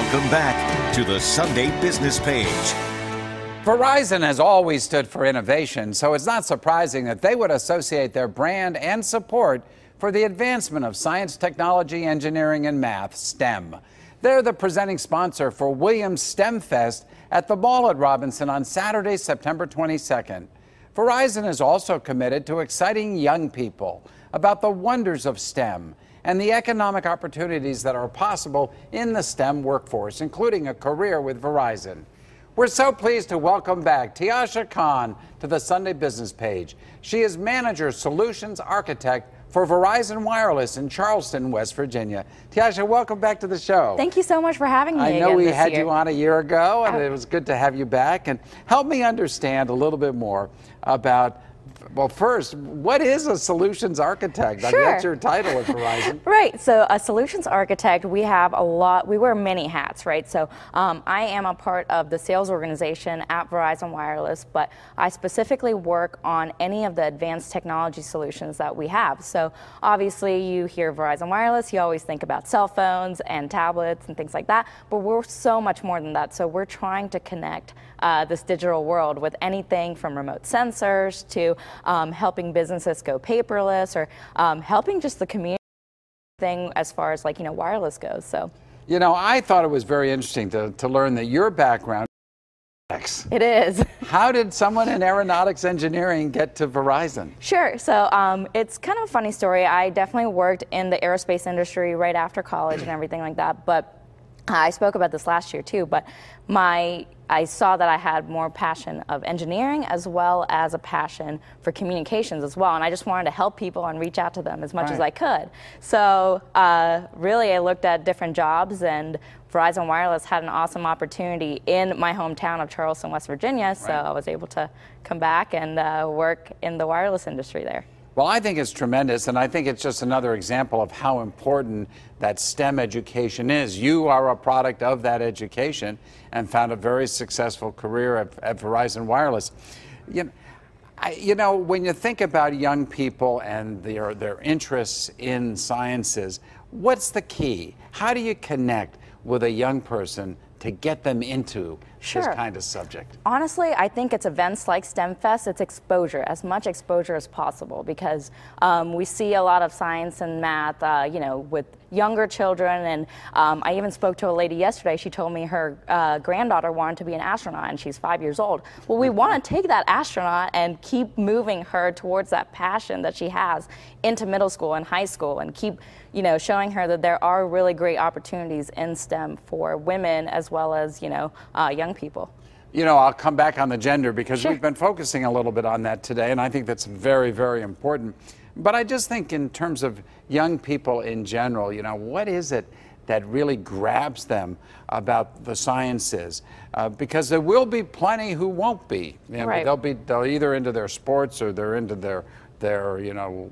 Welcome back to the Sunday Business Page. Verizon has always stood for innovation, so it's not surprising that they would associate their brand and support for the advancement of science, technology, engineering, and math, STEM. They're the presenting sponsor for Williams STEM Fest at the Mall at Robinson on Saturday, September 22nd. Verizon is also committed to exciting young people about the wonders of STEM and the economic opportunities that are possible in the STEM workforce, including a career with Verizon. We're so pleased to welcome back Tiasha Khan to the Sunday Business Page. She is Manager Solutions Architect for Verizon Wireless in Charleston, West Virginia. Tiasha, welcome back to the show. Thank you so much for having me I know we had year. you on a year ago, and it was good to have you back. And help me understand a little bit more about, well, first, what is a solutions architect? Sure. I mean, that's your title at Verizon. Right. So a solutions architect, we wear many hats, right? So I am a part of the sales organization at Verizon Wireless, but I specifically work on any of the advanced technology solutions that we have. So obviously you hear Verizon Wireless, you always think about cell phones and tablets and things like that, but we're so much more than that. So we're trying to connect this digital world with anything from remote sensors to helping businesses go paperless, or helping just the community thing as far as wireless goes. So, I thought it was very interesting to learn that your background. It is. How did someone in aeronautics engineering get to Verizon? Sure. So it's kind of a funny story. I definitely worked in the aerospace industry right after college and everything like that, but I spoke about this last year too, but I saw that I had more passion of engineering as well as a passion for communications as well, and I just wanted to help people and reach out to them as much as I could. So really I looked at different jobs, and Verizon Wireless had an awesome opportunity in my hometown of Charleston, West Virginia, so I was able to come back and work in the wireless industry there. Well, I think it's tremendous, and I think it's just another example of how important that STEM education is. You are a product of that education and found a very successful career at Verizon Wireless. When you think about young people and their interests in sciences, what's the key? How do you connect with a young person to get them into this kind of subject? Honestly, I think it's events like STEM Fest, it's exposure, as much exposure as possible, because we see a lot of science and math, with younger children, and I even spoke to a lady yesterday. She told me her granddaughter wanted to be an astronaut, and she's 5 years old. Well, we want to take that astronaut and keep moving her towards that passion that she has into middle school and high school, and keep showing her that there are really great opportunities in STEM for women as well as young people. I'll come back on the gender, because we've been focusing a little bit on that today, and I think that's very, very important. But I just think in terms of young people in general, what is it that really grabs them about the sciences? Because there will be plenty who won't be. They'll either into their sports, or they're into their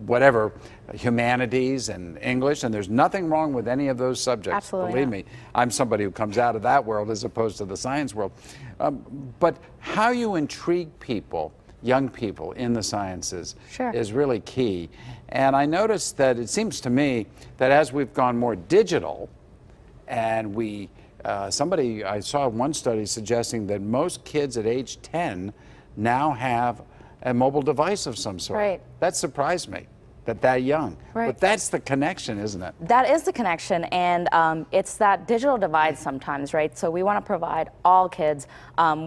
whatever, humanities and English, and there's nothing wrong with any of those subjects. Absolutely. Believe me, I'm somebody who comes out of that world as opposed to the science world. But how you intrigue people, young people in the sciences, is really key. And I noticed that it seems to me that as we've gone more digital, and I saw one study suggesting that most kids at age 10 now have a mobile device of some sort. Right. That surprised me, that young. Right. But that's the connection, isn't it? That is the connection, and it's that digital divide sometimes, right? So we want to provide all kids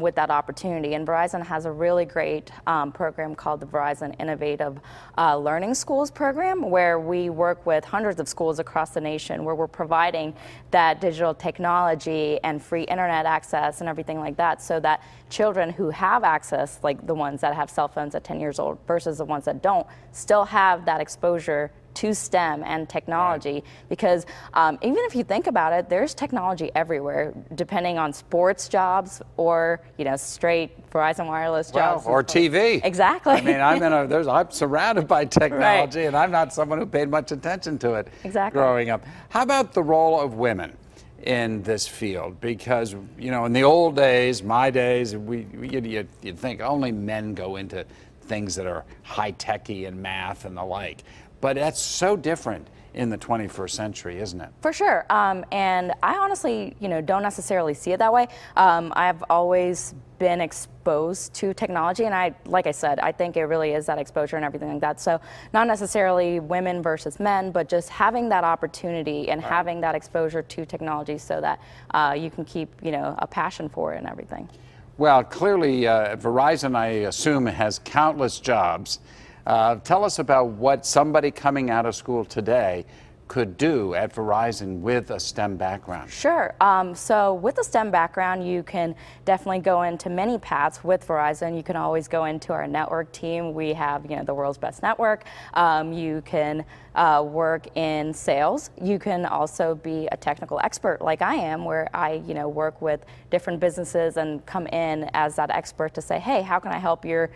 with that opportunity, and Verizon has a really great program called the Verizon Innovative Learning Schools program, where we work with hundreds of schools across the nation, where we're providing that digital technology and free internet access and everything like that, so that children who have access, like the ones that have cell phones at 10 years old versus the ones that don't, still have that exposure to STEM and technology. Because even if you think about it, there's technology everywhere, depending on sports jobs or straight Verizon Wireless jobs. Or TV. Exactly. I mean, I'm surrounded by technology, and I'm not someone who paid much attention to it growing up. How about the role of women in this field? Because in the old days, my days, you'd think only men go into things that are high-techy and math and the like. But that's so different in the 21st century, isn't it? For sure. And I honestly, don't necessarily see it that way. I've always been exposed to technology, and like I said, I think it really is that exposure and everything like that. So not necessarily women versus men, but just having that opportunity and having that exposure to technology so that you can keep, a passion for it and everything. Well, clearly, Verizon, I assume, has countless jobs. Tell us about what somebody coming out of school today could do at Verizon with a STEM background. Sure. So with a STEM background, you can definitely go into many paths with Verizon. You can always go into our network team. We have, the world's best network. You can work in sales. You can also be a technical expert like I am, where I, work with different businesses and come in as that expert to say, hey, how can I help your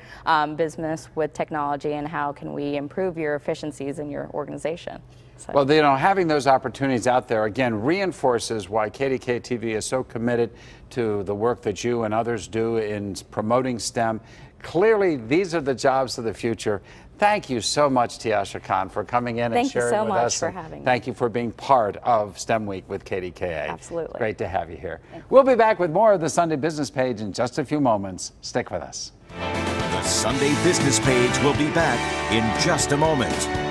business with technology, and how can we improve your efficiencies in your organization? So. Well, having those opportunities out there, again, reinforces why KDKA TV is so committed to the work that you and others do in promoting STEM. Clearly, these are the jobs of the future. Thank you so much, Tiasha Khan, for coming in and sharing with us. Thank you so much for having me. Thank you for being part of STEM Week with KDKA. Absolutely. Great to have you here. We'll be back with more of the Sunday Business Page in just a few moments. Stick with us. The Sunday Business Page will be back in just a moment.